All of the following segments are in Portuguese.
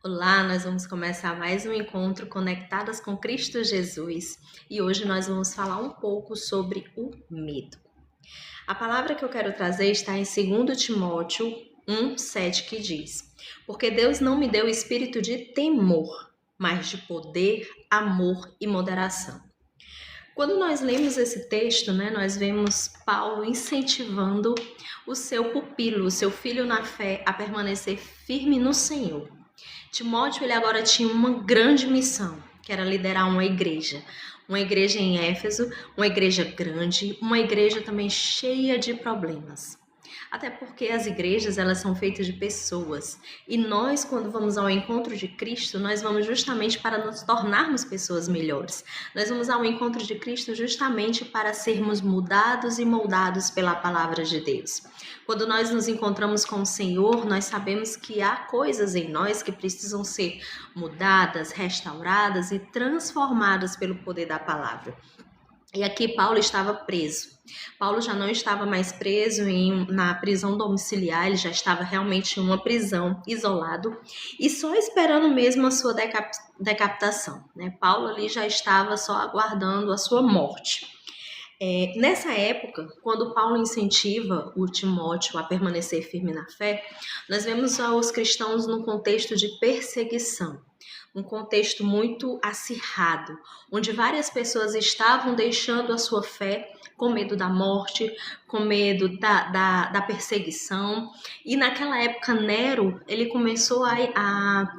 Olá, nós vamos começar mais um encontro Conectadas com Cristo Jesus e hoje nós vamos falar um pouco sobre o medo. A palavra que eu quero trazer está em 2 Timóteo 1:7 que diz: Porque Deus não me deu espírito de temor, mas de poder, amor e moderação. Quando nós lemos esse texto, nós vemos Paulo incentivando o seu pupilo, o seu filho na fé, a permanecer firme no Senhor. Timóteo, ele agora tinha uma grande missão, que era liderar uma igreja em Éfeso, uma igreja grande, uma igreja também cheia de problemas. Até porque as igrejas, elas são feitas de pessoas. E nós, quando vamos ao encontro de Cristo, nós vamos justamente para nos tornarmos pessoas melhores. Nós vamos ao encontro de Cristo justamente para sermos mudados e moldados pela palavra de Deus. Quando nós nos encontramos com o Senhor, nós sabemos que há coisas em nós que precisam ser mudadas, restauradas e transformadas pelo poder da palavra. E aqui Paulo estava preso. Paulo já não estava mais preso na prisão domiciliar, ele já estava realmente em uma prisão, isolado, e só esperando mesmo a sua decapitação. Paulo ali já estava só aguardando a sua morte. Nessa época, quando Paulo incentiva o Timóteo a permanecer firme na fé, nós vemos os cristãos num contexto de perseguição, um contexto muito acirrado, onde várias pessoas estavam deixando a sua fé com medo da morte, com medo da perseguição. E naquela época, Nero, ele começou a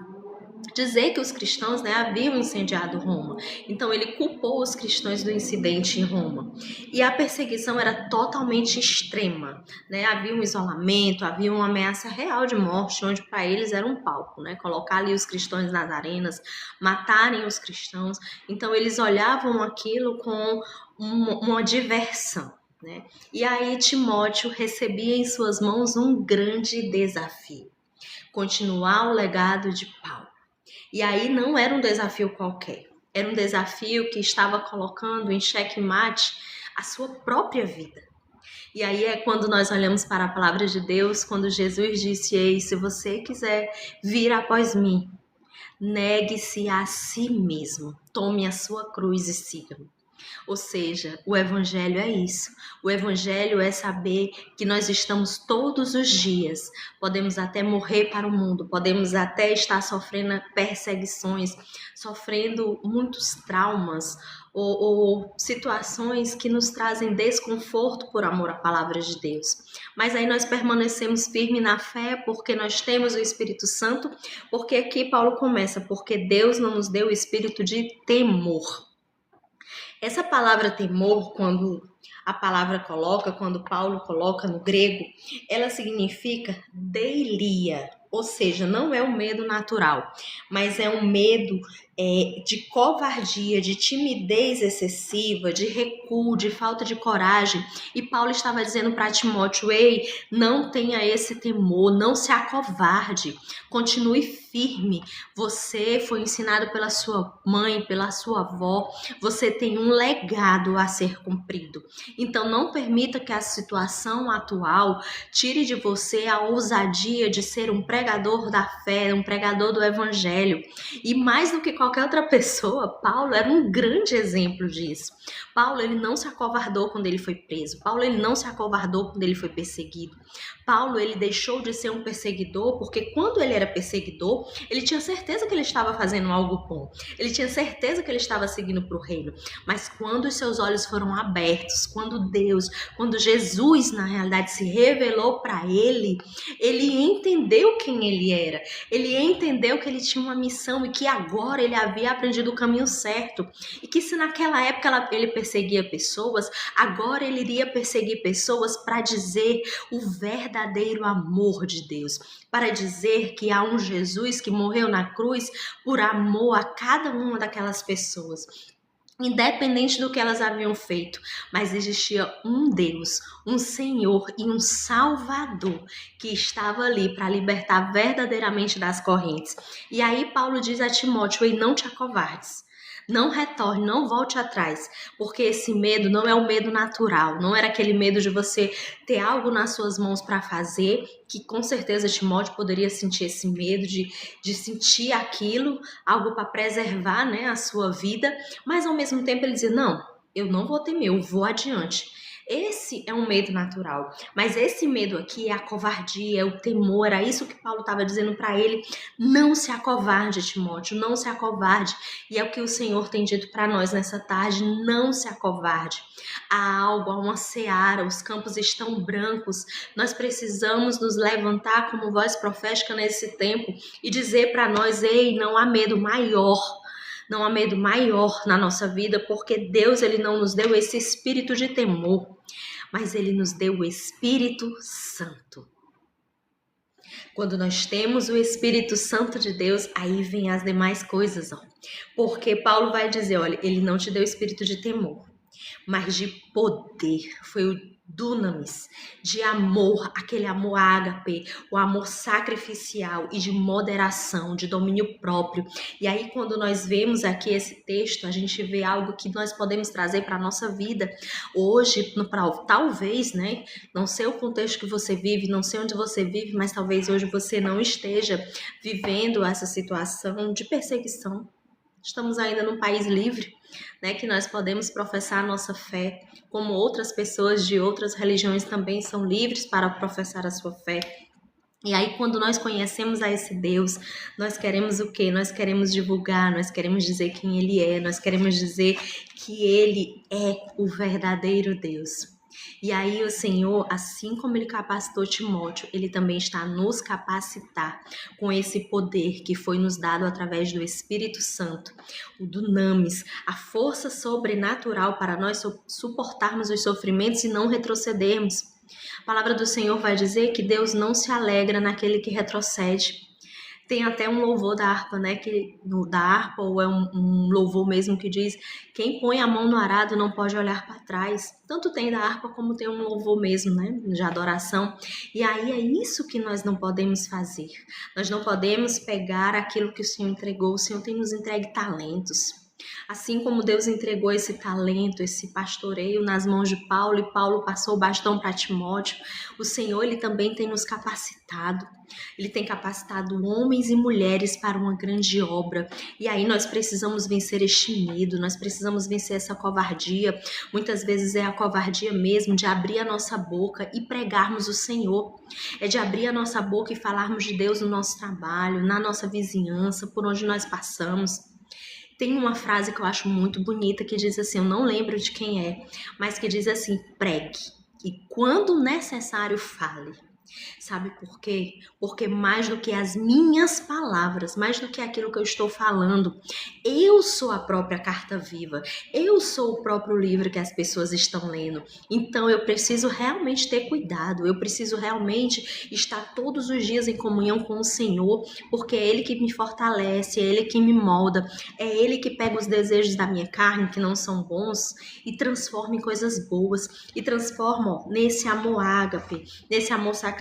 dizer que os cristãos haviam incendiado Roma. Então ele culpou os cristãos do incidente em Roma. E a perseguição era totalmente extrema. Havia um isolamento, havia uma ameaça real de morte, onde para eles era um palco. Colocar ali os cristãos nas arenas, matarem os cristãos. Então eles olhavam aquilo com uma diversão. E aí Timóteo recebia em suas mãos um grande desafio: continuar o legado de Paulo. E aí não era um desafio qualquer, era um desafio que estava colocando em xeque-mate a sua própria vida. E aí é quando nós olhamos para a palavra de Deus, quando Jesus disse: Ei, se você quiser vir após mim, negue-se a si mesmo, tome a sua cruz e siga-me. Ou seja, o evangelho é isso. O evangelho é saber que nós estamos todos os dias, podemos até morrer para o mundo, podemos até estar sofrendo perseguições, sofrendo muitos traumas ou situações que nos trazem desconforto por amor à palavra de Deus. Mas aí nós permanecemos firmes na fé porque nós temos o Espírito Santo, porque aqui Paulo começa: porque Deus não nos deu o espírito de temor. Essa palavra temor, quando Paulo coloca no grego, ela significa deilia, ou seja, não é um medo natural, mas é um medo de covardia, de timidez excessiva, de recuo, de falta de coragem. E Paulo estava dizendo para Timóteo: ei, não tenha esse temor, não se acovarde, continue firme. Você foi ensinado pela sua mãe, pela sua avó, você tem um legado a ser cumprido. Então não permita que a situação atual tire de você a ousadia de ser um pregador da fé, um pregador do evangelho. E mais do que qualquer outra pessoa, Paulo era um grande exemplo disso. Paulo, ele não se acovardou quando ele foi preso. Paulo, ele não se acovardou quando ele foi perseguido. Paulo, ele deixou de ser um perseguidor porque quando ele era perseguidor, ele tinha certeza que ele estava fazendo algo bom. Ele tinha certeza que ele estava seguindo para o reino. Mas quando os seus olhos foram abertos, quando Jesus, na realidade, se revelou para ele entendeu quem ele era. Ele entendeu que ele tinha uma missão e que agora ele havia aprendido o caminho certo. E que se naquela época ele perseguia pessoas, agora ele iria perseguir pessoas para dizer o verdadeiro amor de Deus. Para dizer que há um Jesus que morreu na cruz por amor a cada uma daquelas pessoas. Independente do que elas haviam feito, mas existia um Deus, um Senhor e um Salvador que estava ali para libertar verdadeiramente das correntes. E aí Paulo diz a Timóteo: ei, não te acovardes, Não retorne, não volte atrás, porque esse medo não é o medo natural, não era aquele medo de você ter algo nas suas mãos para fazer, que com certeza Timóteo poderia sentir esse medo de sentir aquilo, algo para preservar, né, a sua vida, mas ao mesmo tempo ele dizia, não, eu não vou temer, eu vou adiante. Esse é um medo natural, mas esse medo aqui é a covardia, é o temor, é isso que Paulo estava dizendo para ele. Não se acovarde, Timóteo, não se acovarde. E é o que o Senhor tem dito para nós nessa tarde, não se acovarde. Há algo, há uma seara, os campos estão brancos. Nós precisamos nos levantar como voz profética nesse tempo e dizer para nós, ei, não há medo maior. Não há medo maior na nossa vida, porque Deus ele não nos deu esse espírito de temor, mas ele nos deu o Espírito Santo. Quando nós temos o Espírito Santo de Deus, aí vem as demais coisas, ó. Porque Paulo vai dizer, olha, ele não te deu espírito de temor, mas de poder. Foi o dunamis, de amor, aquele amor ágape, o amor sacrificial e de moderação, de domínio próprio. E aí quando nós vemos aqui esse texto, a gente vê algo que nós podemos trazer para a nossa vida. Hoje, talvez, né, não sei o contexto que você vive, não sei onde você vive, mas talvez hoje você não esteja vivendo essa situação de perseguição. Estamos ainda num país livre, né, que nós podemos professar a nossa fé, como outras pessoas de outras religiões também são livres para professar a sua fé. E aí, quando nós conhecemos a esse Deus, nós queremos o quê? Nós queremos divulgar, nós queremos dizer quem Ele é, nós queremos dizer que Ele é o verdadeiro Deus. E aí o Senhor, assim como Ele capacitou Timóteo, Ele também está a nos capacitar com esse poder que foi nos dado através do Espírito Santo, o dunamis, a força sobrenatural para nós suportarmos os sofrimentos e não retrocedermos. A palavra do Senhor vai dizer que Deus não se alegra naquele que retrocede. Tem até um louvor da harpa, né? Da harpa, ou é um louvor mesmo que diz: quem põe a mão no arado não pode olhar para trás. Tanto tem da harpa como tem um louvor mesmo, né? De adoração. E aí é isso que nós não podemos fazer. Nós não podemos pegar aquilo que o Senhor entregou. O Senhor tem nos entregue talentos. Assim como Deus entregou esse talento, esse pastoreio nas mãos de Paulo, e Paulo passou o bastão para Timóteo, o Senhor ele também tem nos capacitado. Ele tem capacitado homens e mulheres para uma grande obra. E aí nós precisamos vencer este medo, nós precisamos vencer essa covardia. Muitas vezes é a covardia mesmo de abrir a nossa boca e pregarmos o Senhor. É de abrir a nossa boca e falarmos de Deus no nosso trabalho, na nossa vizinhança, por onde nós passamos. Tem uma frase que eu acho muito bonita que diz assim, eu não lembro de quem é, mas que diz assim, pregue e quando necessário fale. Sabe por quê? Porque mais do que as minhas palavras, mais do que aquilo que eu estou falando, eu sou a própria carta viva, eu sou o próprio livro que as pessoas estão lendo. Então eu preciso realmente ter cuidado, eu preciso realmente estar todos os dias em comunhão com o Senhor, porque é Ele que me fortalece, é Ele que me molda, é Ele que pega os desejos da minha carne, que não são bons, e transforma em coisas boas, e transforma nesse amor ágape, nesse amor sacrificial,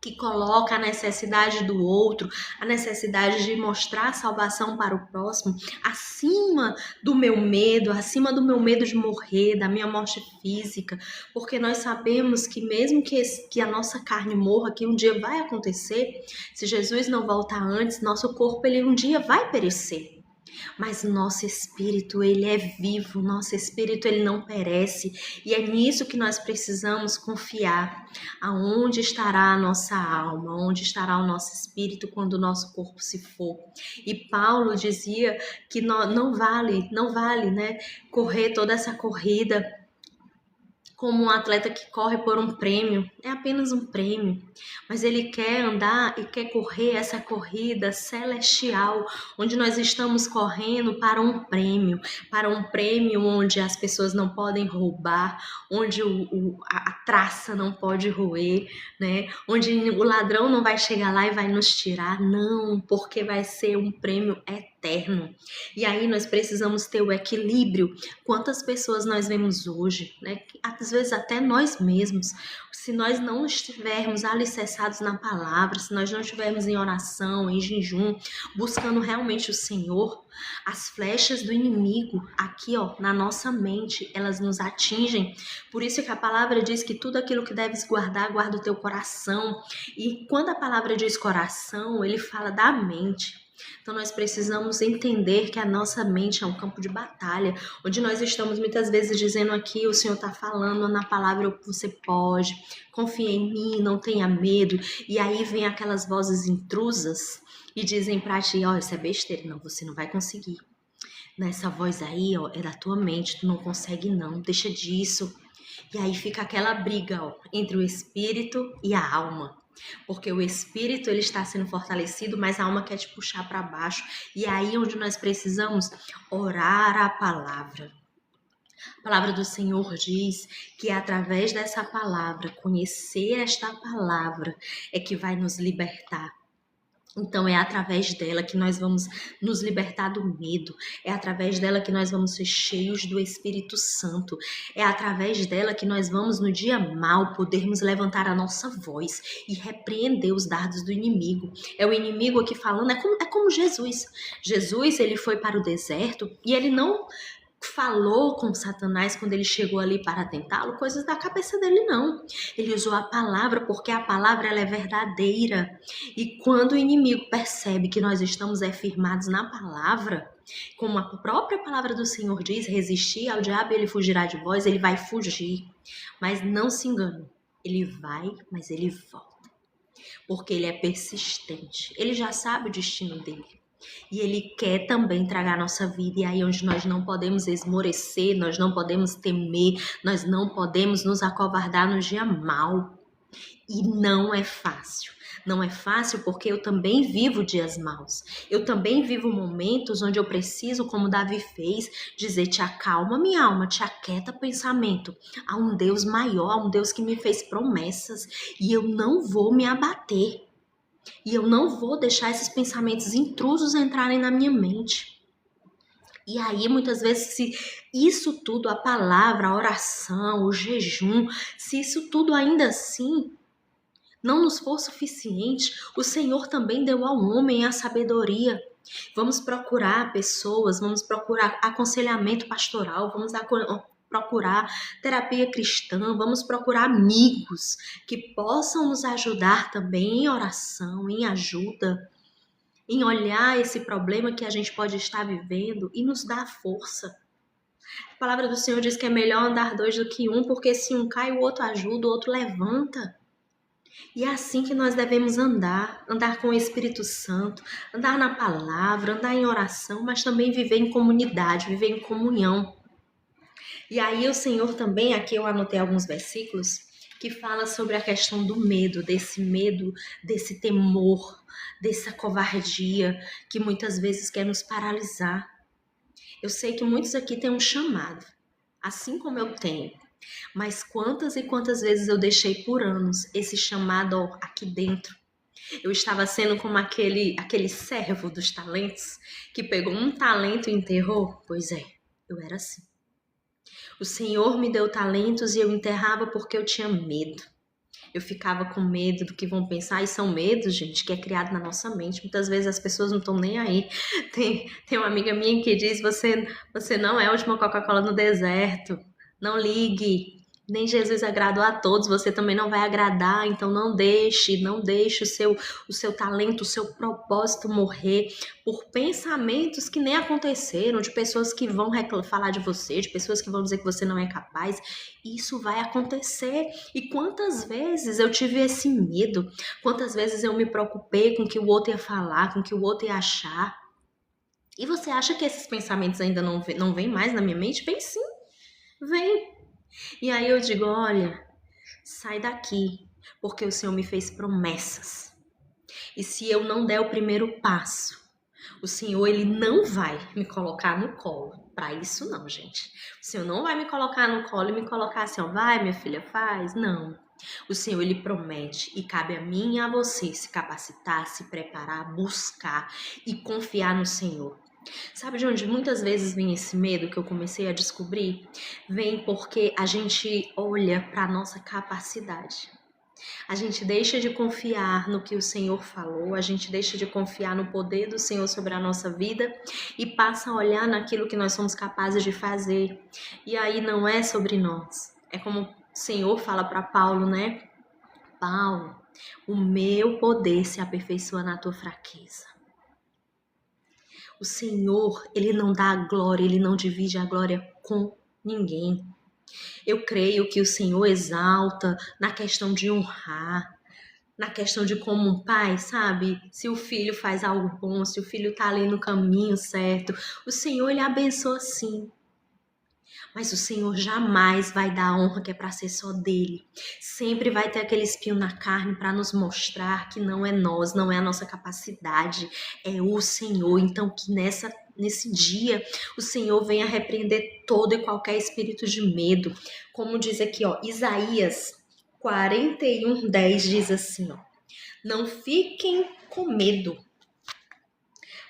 que coloca a necessidade do outro, a necessidade de mostrar a salvação para o próximo, acima do meu medo de morrer, da minha morte física, porque nós sabemos que mesmo que a nossa carne morra, que um dia vai acontecer, se Jesus não voltar antes, nosso corpo ele um dia vai perecer. Mas o nosso espírito, ele é vivo, o nosso espírito, ele não perece. E é nisso que nós precisamos confiar. Aonde estará a nossa alma? Onde estará o nosso espírito quando o nosso corpo se for? E Paulo dizia que não vale, né, correr toda essa corrida como um atleta que corre por um prêmio, é apenas um prêmio, mas ele quer andar e quer correr essa corrida celestial, onde nós estamos correndo para um prêmio onde as pessoas não podem roubar, onde a traça não pode roer, né? Onde o ladrão não vai chegar lá e vai nos tirar, não, porque vai ser um prêmio eterno. eterno. E aí nós precisamos ter o equilíbrio. Quantas pessoas nós vemos hoje, né? Às vezes até nós mesmos, se nós não estivermos alicerçados na palavra, se nós não estivermos em oração, em jejum, buscando realmente o Senhor, as flechas do inimigo aqui, ó, na nossa mente, elas nos atingem. Por isso que a palavra diz que tudo aquilo que deves guardar, guarda o teu coração. E quando a palavra diz coração, ele fala da mente. Então nós precisamos entender que a nossa mente é um campo de batalha, onde nós estamos muitas vezes dizendo aqui, o Senhor está falando na palavra, você pode, confia em mim, não tenha medo. E aí vem aquelas vozes intrusas e dizem pra ti, ó, isso é besteira, não, você não vai conseguir. Nessa voz aí, ó, é da tua mente, tu não consegue não, deixa disso. E aí fica aquela briga, ó, entre o espírito e a alma. Porque o espírito ele está sendo fortalecido, mas a alma quer te puxar para baixo. E aí onde nós precisamos orar a palavra. A palavra do Senhor diz que através dessa palavra, conhecer esta palavra é que vai nos libertar. Então é através dela que nós vamos nos libertar do medo, é através dela que nós vamos ser cheios do Espírito Santo, é através dela que nós vamos no dia mau podermos levantar a nossa voz e repreender os dardos do inimigo. É o inimigo aqui falando, é como Jesus. Jesus, ele foi para o deserto e ele não falou com Satanás quando ele chegou ali para tentá-lo, coisas da cabeça dele não. Ele usou a palavra porque a palavra ela é verdadeira. E quando o inimigo percebe que nós estamos firmados na palavra, como a própria palavra do Senhor diz, resistir ao diabo e ele fugirá de vós, ele vai fugir. Mas não se engane, ele vai, mas ele volta. Porque ele é persistente, ele já sabe o destino dele. E ele quer também tragar a nossa vida, e aí onde nós não podemos esmorecer, nós não podemos temer, nós não podemos nos acovardar no dia mau. E não é fácil. Não é fácil porque eu também vivo dias maus. Eu também vivo momentos onde eu preciso, como Davi fez, dizer: te acalma minha alma, te aquieta pensamento. Há um Deus maior, há um Deus que me fez promessas e eu não vou me abater. E eu não vou deixar esses pensamentos intrusos entrarem na minha mente. E aí, muitas vezes, se isso tudo, a palavra, a oração, o jejum, se isso tudo ainda assim não nos for suficiente, o Senhor também deu ao homem a sabedoria. Vamos procurar pessoas, vamos procurar aconselhamento pastoral, vamos procurar terapia cristã, vamos procurar amigos que possam nos ajudar também em oração, em ajuda, em olhar esse problema que a gente pode estar vivendo e nos dar força. A palavra do Senhor diz que é melhor andar dois do que um, porque se um cai, o outro ajuda, o outro levanta. E é assim que nós devemos andar com o Espírito Santo, andar na palavra, andar em oração, mas também viver em comunidade, viver em comunhão. E aí o Senhor também, aqui eu anotei alguns versículos, que fala sobre a questão do medo, desse temor, dessa covardia, que muitas vezes quer nos paralisar. Eu sei que muitos aqui têm um chamado, assim como eu tenho. Mas quantas e quantas vezes eu deixei por anos esse chamado aqui dentro. Eu estava sendo como aquele servo dos talentos, que pegou um talento e enterrou. Pois é, eu era assim. O Senhor me deu talentos e eu enterrava porque eu tinha medo. Eu ficava com medo do que vão pensar, e são medos, gente, que é criado na nossa mente. Muitas vezes as pessoas não estão nem aí. Tem uma amiga minha que diz, você não é a última Coca-Cola no deserto. Não ligue. Nem Jesus agradou a todos, você também não vai agradar, então não deixe o seu talento, o seu propósito morrer por pensamentos que nem aconteceram, de pessoas que vão falar de você, de pessoas que vão dizer que você não é capaz. Isso vai acontecer. E quantas vezes eu tive esse medo, quantas vezes eu me preocupei com o que o outro ia falar, com o que o outro ia achar. E você acha que esses pensamentos ainda não vêm mais na minha mente? Vem sim, vem. E aí eu digo, olha, sai daqui, porque o Senhor me fez promessas. E se eu não der o primeiro passo, o Senhor, ele não vai me colocar no colo. Para isso não, gente. O Senhor não vai me colocar no colo e me colocar assim, ó, vai minha filha, faz. Não. O Senhor, ele promete, e cabe a mim e a você se capacitar, se preparar, buscar e confiar no Senhor. Sabe de onde muitas vezes vem esse medo que eu comecei a descobrir? Vem porque a gente olha para a nossa capacidade. A gente deixa de confiar no que o Senhor falou, a gente deixa de confiar no poder do Senhor sobre a nossa vida e passa a olhar naquilo que nós somos capazes de fazer. E aí não é sobre nós. É como o Senhor fala para Paulo, né? Paulo, o meu poder se aperfeiçoa na tua fraqueza. O Senhor, Ele não dá a glória, Ele não divide a glória com ninguém. Eu creio que o Senhor exalta na questão de honrar, na questão de como um pai, sabe? Se o filho faz algo bom, se o filho tá ali no caminho certo, o Senhor, Ele abençoa sim. Mas o Senhor jamais vai dar a honra que é para ser só dele. Sempre vai ter aquele espinho na carne para nos mostrar que não é nós, não é a nossa capacidade, é o Senhor. Então que nesse dia o Senhor venha repreender todo e qualquer espírito de medo. Como diz aqui, ó, Isaías 41:10 diz assim, ó: Não fiquem com medo,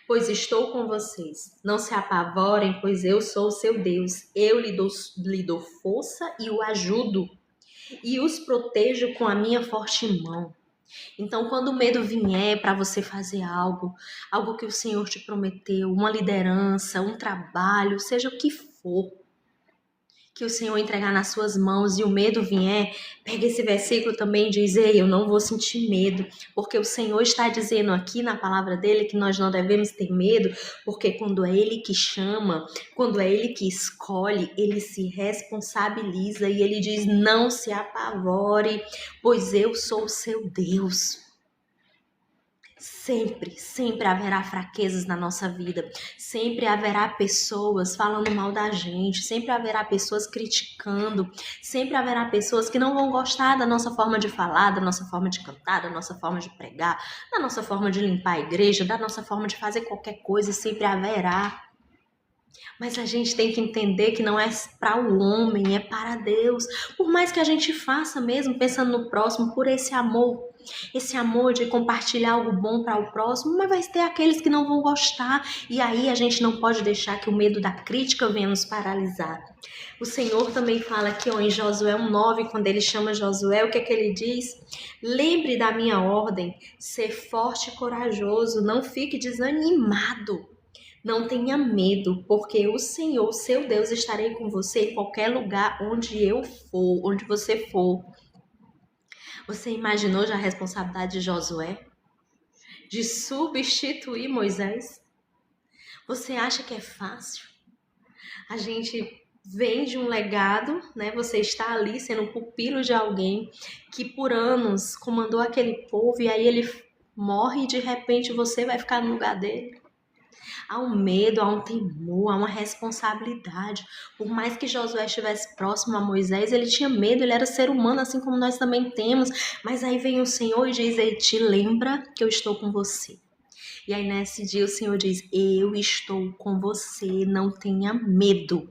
pois estou com vocês. Não se apavorem, pois eu sou o seu Deus. Eu lhe dou força e o ajudo, e os protejo com a minha forte mão. Então, quando o medo vier para você fazer algo, algo que o Senhor te prometeu, uma liderança, um trabalho, seja o que for, que o Senhor entregar nas suas mãos e o medo vier, pega esse versículo também e diz: Ei, eu não vou sentir medo, porque o Senhor está dizendo aqui na palavra dele que nós não devemos ter medo, porque quando é ele que chama, quando é ele que escolhe, ele se responsabiliza e ele diz: Não se apavore, pois eu sou o seu Deus. Sempre haverá fraquezas na nossa vida, sempre haverá pessoas falando mal da gente, sempre haverá pessoas criticando, sempre haverá pessoas que não vão gostar da nossa forma de falar, da nossa forma de cantar, da nossa forma de pregar, da nossa forma de limpar a igreja, da nossa forma de fazer qualquer coisa, sempre haverá. Mas a gente tem que entender que não é para o homem, é para Deus. Por mais que a gente faça mesmo pensando no próximo, por esse amor de compartilhar algo bom para o próximo, mas vai ter aqueles que não vão gostar. E aí a gente não pode deixar que o medo da crítica venha nos paralisar. O Senhor também fala aqui ó, em Josué 1:9, quando ele chama Josué, o que é que ele diz? Lembre da minha ordem, ser forte e corajoso, não fique desanimado. Não tenha medo, porque o Senhor, seu Deus, estarei com você em qualquer lugar onde eu for, onde você for. Você imaginou já a responsabilidade de Josué? De substituir Moisés? Você acha que é fácil? A gente vem de um legado, né? Você está ali sendo pupilo de alguém que por anos comandou aquele povo e aí ele morre e de repente você vai ficar no lugar dele. Há um medo, há um temor, há uma responsabilidade. Por mais que Josué estivesse próximo a Moisés, ele tinha medo, ele era ser humano, assim como nós também temos. Mas aí vem o Senhor e diz: Ei, te lembra que eu estou com você. E aí nesse dia o Senhor diz: Eu estou com você, não tenha medo.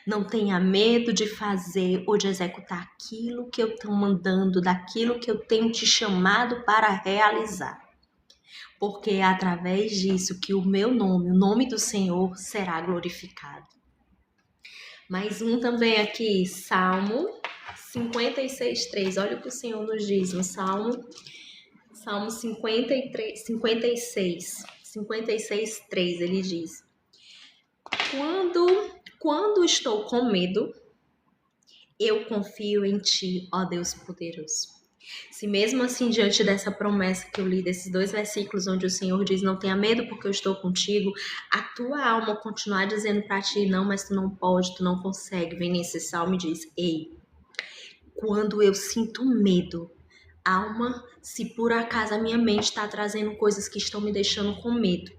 Não tenha medo de fazer ou de executar aquilo que eu estou mandando, daquilo que eu tenho te chamado para realizar. Porque é através disso que o meu nome, o nome do Senhor, será glorificado. Mais um também aqui, Salmo 56:3. Olha o que o Senhor nos diz no Salmo 56:3. Ele diz: Quando estou com medo, eu confio em ti, ó Deus poderoso. Se mesmo assim, diante dessa promessa que eu li, desses 2 versículos onde o Senhor diz: não tenha medo porque eu estou contigo, a tua alma continuar dizendo para ti: não, mas tu não pode, tu não consegue, vem nesse salmo e diz: ei, quando eu sinto medo, alma, se por acaso a minha mente está trazendo coisas que estão me deixando com medo,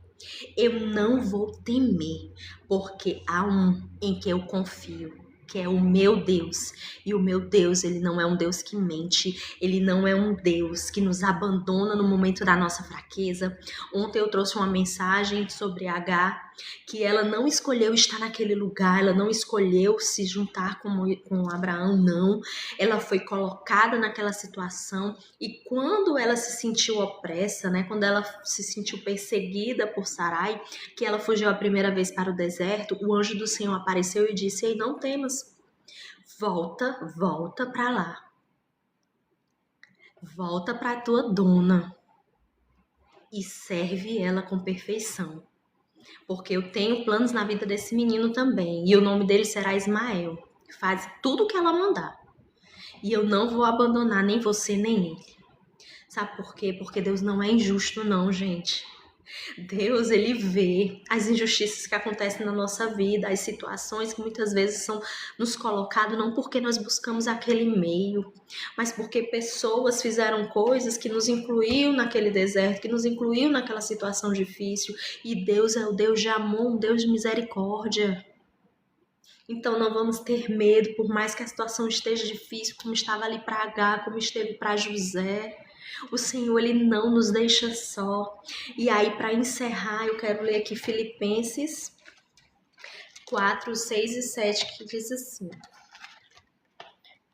eu não vou temer, porque há um em que eu confio. que é o meu Deus. E o meu Deus, ele não é um Deus que mente, ele não é um Deus que nos abandona no momento da nossa fraqueza. Ontem eu trouxe uma mensagem sobre Agar, que ela não escolheu estar naquele lugar, ela não escolheu se juntar com Abraão, não. Ela foi colocada naquela situação e quando ela se sentiu opressa, né, quando ela se sentiu perseguida por Sarai, que ela fugiu a primeira vez para o deserto, o anjo do Senhor apareceu e disse: "Ei, não temas, volta para lá, volta para a tua dona e serve ela com perfeição. Porque eu tenho planos na vida desse menino também. E o nome dele será Ismael. Faz tudo o que ela mandar. E eu não vou abandonar nem você, nem ele." Sabe por quê? Porque Deus não é injusto, não, gente. Deus, ele vê as injustiças que acontecem na nossa vida, as situações que muitas vezes são nos colocadas não porque nós buscamos aquele meio, mas porque pessoas fizeram coisas que nos incluíam naquele deserto, que nos incluíam naquela situação difícil. E Deus é o Deus de amor, um Deus de misericórdia. Então não vamos ter medo, por mais que a situação esteja difícil, como estava ali para Agar, como esteve para José. O Senhor, ele não nos deixa só. E aí, para encerrar, eu quero ler aqui Filipenses 4, 6 e 7, que diz assim.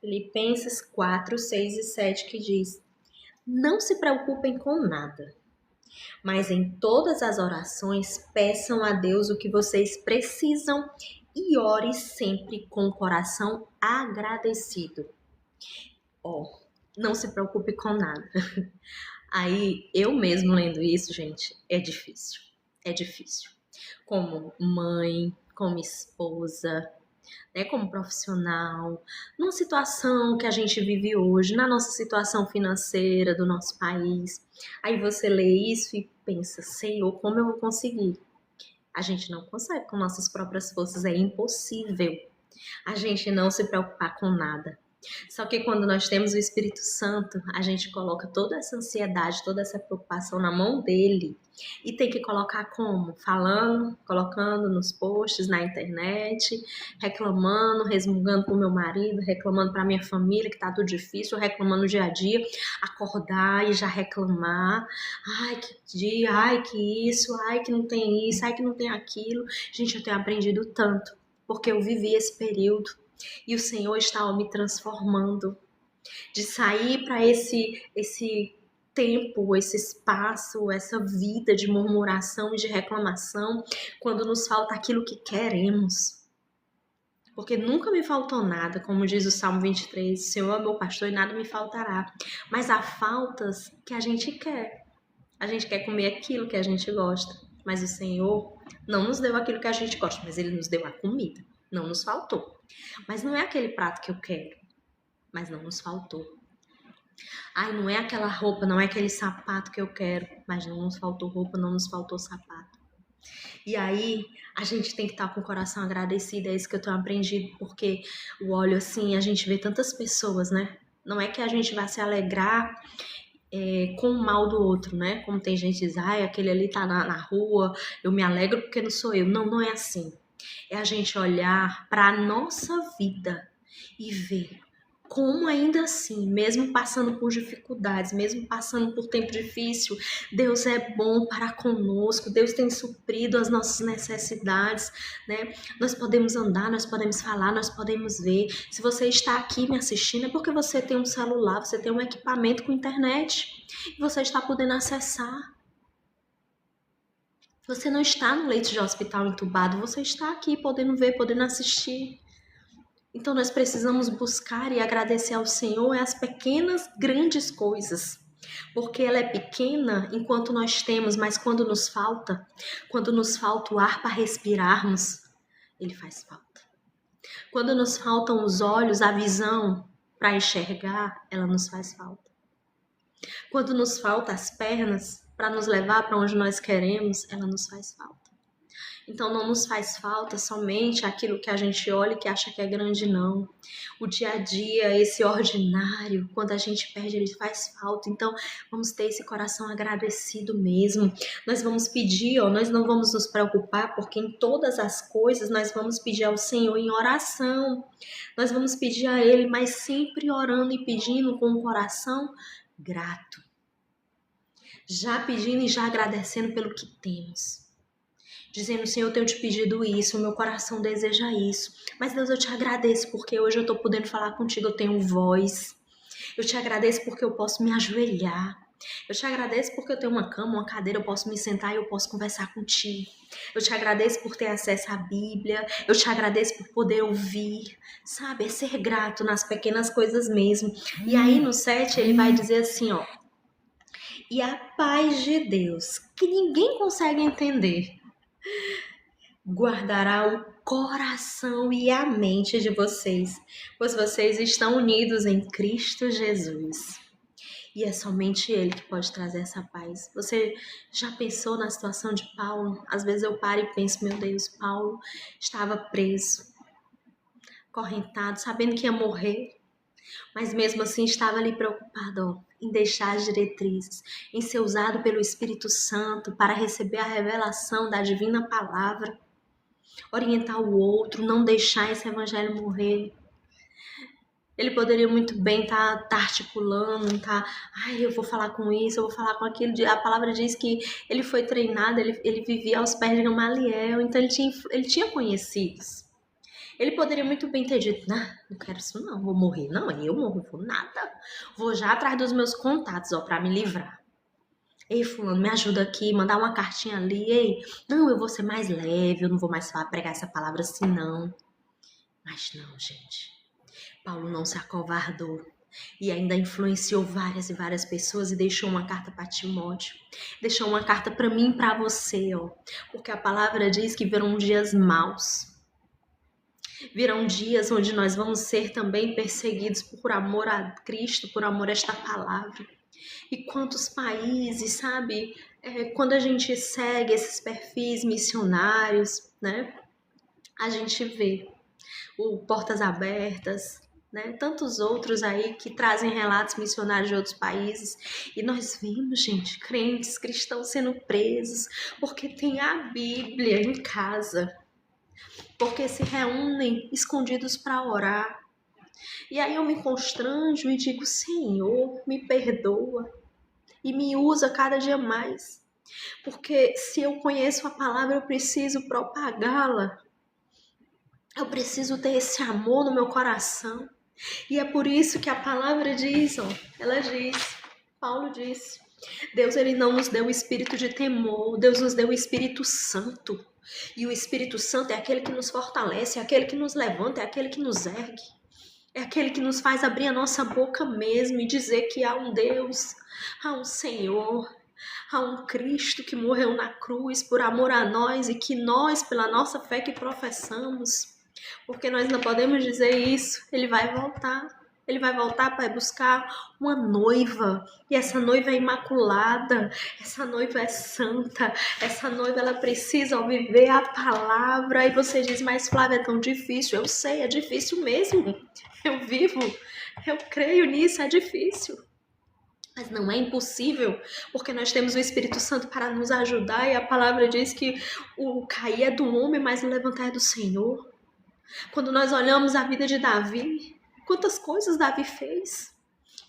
Filipenses 4, 6 e 7, que diz: "Não se preocupem com nada, mas em todas as orações peçam a Deus o que vocês precisam e ore sempre com o coração agradecido." Ó, não se preocupe com nada. Aí, eu mesmo lendo isso, gente, é difícil. É difícil. Como mãe, como esposa, né, como profissional, numa situação que a gente vive hoje, na nossa situação financeira do nosso país. Aí você lê isso e pensa: Senhor, como eu vou conseguir? A gente não consegue com nossas próprias forças, é impossível a gente não se preocupar com nada. Só que quando nós temos o Espírito Santo, a gente coloca toda essa ansiedade, toda essa preocupação na mão dele. E tem que colocar como? Falando, colocando nos posts, na internet, reclamando, resmungando com meu marido, reclamando para minha família que tá tudo difícil, reclamando no dia a dia, acordar e já reclamar. Ai, que dia, ai, que isso, ai, que não tem isso, ai, que não tem aquilo. Gente, eu tenho aprendido tanto, porque eu vivi esse período. E o Senhor estava me transformando, de sair para esse tempo, esse espaço, essa vida de murmuração e de reclamação, quando nos falta aquilo que queremos. Porque nunca me faltou nada, como diz o Salmo 23, "O Senhor é meu pastor e nada me faltará." Mas há faltas que a gente quer. A gente quer comer aquilo que a gente gosta, mas o Senhor não nos deu aquilo que a gente gosta, mas Ele nos deu a comida. Não nos faltou. Mas não é aquele prato que eu quero, mas não nos faltou. Ai, não é aquela roupa, não é aquele sapato que eu quero, mas não nos faltou roupa, não nos faltou sapato. E aí, a gente tem que estar com o coração agradecido, é isso que eu tenho aprendido, porque o olho assim, a gente vê tantas pessoas, né? Não é que a gente vai se alegrar com o mal do outro, né? Como tem gente que diz: "Ai, aquele ali tá na rua, eu me alegro porque não sou eu." Não, não é assim. É a gente olhar para a nossa vida e ver como ainda assim, mesmo passando por dificuldades, mesmo passando por tempo difícil, Deus é bom para conosco, Deus tem suprido as nossas necessidades, né? Nós podemos andar, nós podemos falar, nós podemos ver. Se você está aqui me assistindo, é porque você tem um celular, você tem um equipamento com internet e você está podendo acessar. Você não está no leito de hospital entubado, você está aqui podendo ver, podendo assistir. Então nós precisamos buscar e agradecer ao Senhor as pequenas, grandes coisas. Porque ela é pequena enquanto nós temos, mas quando nos falta o ar para respirarmos, ele faz falta. Quando nos faltam os olhos, a visão para enxergar, ela nos faz falta. Quando nos faltam as pernas para nos levar para onde nós queremos, ela nos faz falta. Então não nos faz falta somente aquilo que a gente olha e que acha que é grande, não. O dia a dia, esse ordinário, quando a gente perde, ele faz falta. Então vamos ter esse coração agradecido mesmo. Nós vamos pedir, nós não vamos nos preocupar, porque em todas as coisas nós vamos pedir ao Senhor em oração. Nós vamos pedir a Ele, mas sempre orando e pedindo com o coração grato. Já pedindo e já agradecendo pelo que temos. Dizendo, Senhor, eu tenho te pedido isso, o meu coração deseja isso. Mas Deus, eu te agradeço porque hoje eu estou podendo falar contigo, eu tenho voz. Eu te agradeço porque eu posso me ajoelhar. Eu te agradeço porque eu tenho uma cama, uma cadeira, eu posso me sentar e eu posso conversar contigo. Eu te agradeço por ter acesso à Bíblia. Eu te agradeço por poder ouvir. Sabe, é ser grato nas pequenas coisas mesmo. E aí no 7 ele vai dizer assim, e a paz de Deus, que ninguém consegue entender, guardará o coração e a mente de vocês, pois vocês estão unidos em Cristo Jesus. E é somente Ele que pode trazer essa paz. Você já pensou na situação de Paulo? Às vezes eu paro e penso, meu Deus, Paulo estava preso, acorrentado, sabendo que ia morrer, mas mesmo assim estava ali preocupado em deixar as diretrizes, em ser usado pelo Espírito Santo para receber a revelação da divina palavra, orientar o outro, não deixar esse evangelho morrer. Ele poderia muito bem estar articulando, eu vou falar com isso, eu vou falar com aquilo. A palavra diz que ele foi treinado, ele vivia aos pés de Gamaliel, então ele tinha conhecidos. Ele poderia muito bem ter dito, não quero isso não, vou morrer. Não, eu morro, vou nada. Vou já atrás dos meus contatos, para me livrar. Ei, fulano, me ajuda aqui, mandar uma cartinha ali. Ei, não, eu vou ser mais leve, eu não vou mais pregar essa palavra assim, não. Mas não, gente. Paulo não se acovardou e ainda influenciou várias e várias pessoas e deixou uma carta para Timóteo. Deixou uma carta para mim e para você, porque a palavra diz que virão dias maus. Virão dias onde nós vamos ser também perseguidos por amor a Cristo, por amor a esta palavra. E quantos países, sabe? Quando a gente segue esses perfis missionários, né? A gente vê o Portas Abertas, né? Tantos outros aí que trazem relatos missionários de outros países. E nós vemos, gente, crentes, cristãos sendo presos porque tem a Bíblia em casa. Porque se reúnem escondidos para orar. E aí eu me constranjo e digo, Senhor, me perdoa e me usa cada dia mais. Porque se eu conheço a palavra, eu preciso propagá-la. Eu preciso ter esse amor no meu coração. E é por isso que a palavra diz, ela diz, Paulo diz, Deus ele não nos deu o espírito de temor, Deus nos deu o Espírito Santo. E o Espírito Santo é aquele que nos fortalece, é aquele que nos levanta, é aquele que nos ergue. É aquele que nos faz abrir a nossa boca mesmo e dizer que há um Deus, há um Senhor, há um Cristo que morreu na cruz por amor a nós e que nós, pela nossa fé que professamos, porque nós não podemos dizer isso, ele vai voltar. Ele vai voltar para buscar uma noiva. E essa noiva é imaculada. Essa noiva é santa. Essa noiva, ela precisa viver a palavra. E você diz, mas Flávia, é tão difícil. Eu sei, é difícil mesmo. Eu vivo. Eu creio nisso, é difícil. Mas não é impossível, porque nós temos o Espírito Santo para nos ajudar. E a palavra diz que o cair é do homem, mas o levantar é do Senhor. Quando nós olhamos a vida de Davi, quantas coisas Davi fez?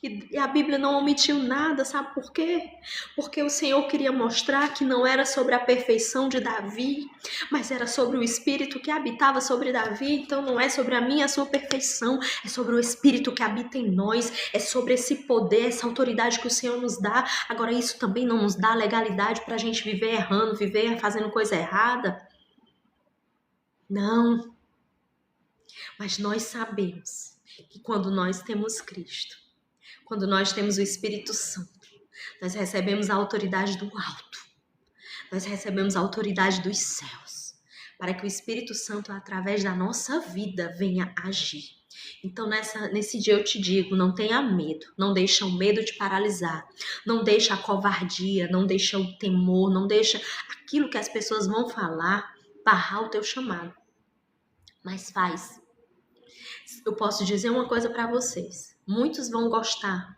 E a Bíblia não omitiu nada, sabe por quê? Porque o Senhor queria mostrar que não era sobre a perfeição de Davi, mas era sobre o Espírito que habitava sobre Davi. Então não é sobre a minha, a sua perfeição, é sobre o Espírito que habita em nós, é sobre esse poder, essa autoridade que o Senhor nos dá. Agora isso também não nos dá legalidade para a gente viver errando, viver fazendo coisa errada. Não. Mas nós sabemos que quando nós temos Cristo, quando nós temos o Espírito Santo, nós recebemos a autoridade do alto. Nós recebemos a autoridade dos céus. Para que o Espírito Santo, através da nossa vida, venha agir. Então, nesse dia eu te digo, não tenha medo. Não deixa o medo te paralisar. Não deixa a covardia, não deixa o temor, não deixa aquilo que as pessoas vão falar barrar o teu chamado. Mas faz. Eu posso dizer uma coisa para vocês. Muitos vão gostar,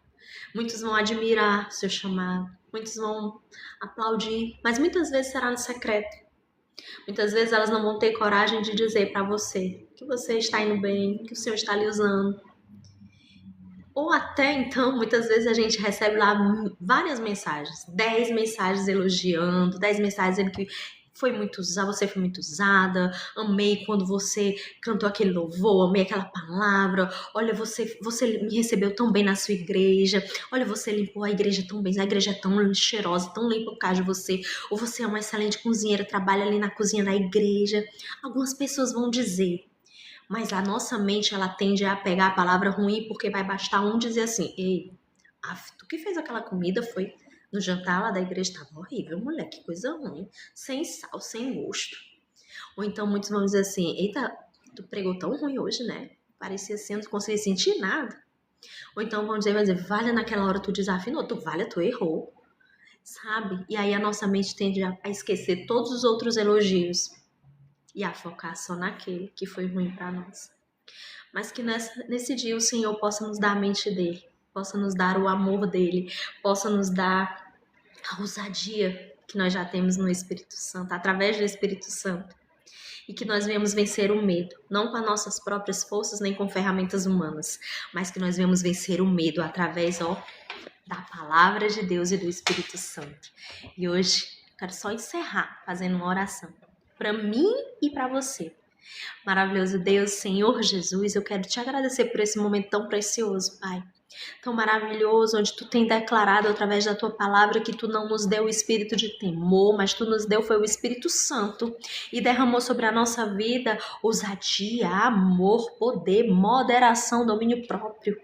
muitos vão admirar seu chamado, muitos vão aplaudir, mas muitas vezes será no secreto. Muitas vezes elas não vão ter coragem de dizer para você que você está indo bem, que o Senhor está lhe usando. Ou até então, muitas vezes a gente recebe lá várias mensagens, 10 mensagens elogiando, 10 mensagens dizendo que foi muito usada, você foi muito usada, amei quando você cantou aquele louvor, amei aquela palavra, olha, você me recebeu tão bem na sua igreja, olha, você limpou a igreja tão bem, a igreja é tão cheirosa, tão limpa por causa de você, ou você é uma excelente cozinheira, trabalha ali na cozinha da igreja. Algumas pessoas vão dizer, mas a nossa mente, ela tende a pegar a palavra ruim, porque vai bastar um dizer assim, ei, tu que fez aquela comida foi no jantar lá da igreja, tava horrível, mulher, que coisa ruim, sem sal, sem gosto. Ou então muitos vão dizer assim, eita, tu pregou tão ruim hoje, né? Parecia assim, eu não conseguia sentir nada. Ou então vão dizer, vale, naquela hora tu desafinou, tu errou, sabe? E aí a nossa mente tende a esquecer todos os outros elogios e a focar só naquele que foi ruim para nós. Mas que nesse dia o Senhor possa nos dar a mente dele, possa nos dar o amor dele, possa nos dar a ousadia que nós já temos no Espírito Santo, através do Espírito Santo. E que nós venhamos vencer o medo, não com as nossas próprias forças, nem com ferramentas humanas, mas que nós venhamos vencer o medo através, da palavra de Deus e do Espírito Santo. E hoje, quero só encerrar fazendo uma oração para mim e para você. Maravilhoso Deus, Senhor Jesus, eu quero te agradecer por esse momento tão precioso, Pai. Tão maravilhoso, onde tu tem declarado através da tua palavra que tu não nos deu o espírito de temor, mas tu nos deu foi o Espírito Santo e derramou sobre a nossa vida ousadia, amor, poder, moderação, domínio próprio.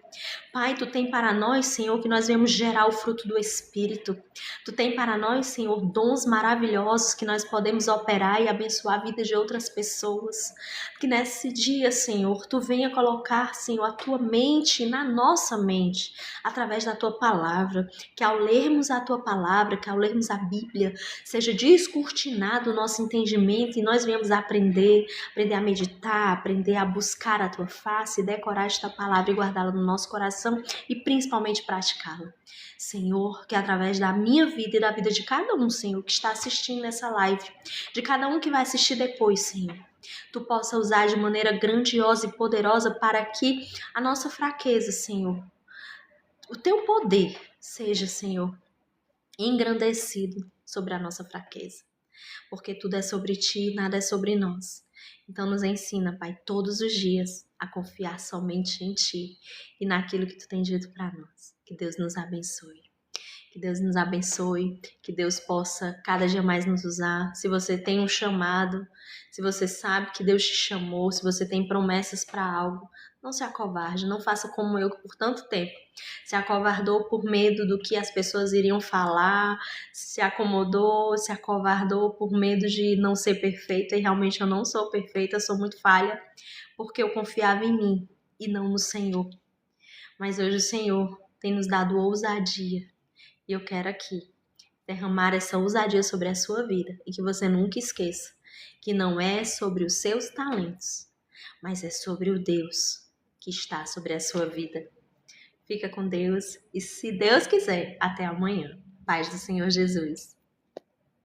Pai, tu tem para nós, Senhor, que nós venhamos gerar o fruto do Espírito. Tu tem para nós, Senhor, dons maravilhosos que nós podemos operar e abençoar a vida de outras pessoas. Que nesse dia, Senhor, tu venha colocar, Senhor, a tua mente na nossa mente, através da tua palavra. Que ao lermos a tua palavra, que ao lermos a Bíblia, seja descortinado o nosso entendimento e nós venhamos aprender a meditar, aprender a buscar a tua face, decorar esta palavra e guardá-la no nosso coração e principalmente praticá-la. Senhor, que através da minha vida e da vida de cada um, Senhor, que está assistindo nessa live, de cada um que vai assistir depois, Senhor, tu possa usar de maneira grandiosa e poderosa para que a nossa fraqueza, Senhor, o teu poder seja, Senhor, engrandecido sobre a nossa fraqueza. Porque tudo é sobre ti, nada é sobre nós. Então nos ensina, Pai, todos os dias a confiar somente em ti e naquilo que tu tem dito para nós. Que Deus nos abençoe. Que Deus nos abençoe, que Deus possa cada dia mais nos usar. Se você tem um chamado, se você sabe que Deus te chamou, se você tem promessas para algo, não se acovarde, não faça como eu que por tanto tempo se acovardou por medo do que as pessoas iriam falar, se acomodou, se acovardou por medo de não ser perfeita, e realmente eu não sou perfeita, sou muito falha, porque eu confiava em mim e não no Senhor. Mas hoje o Senhor tem nos dado ousadia. E eu quero aqui derramar essa ousadia sobre a sua vida e que você nunca esqueça que não é sobre os seus talentos, mas é sobre o Deus que está sobre a sua vida. Fica com Deus e, se Deus quiser, até amanhã. Paz do Senhor Jesus.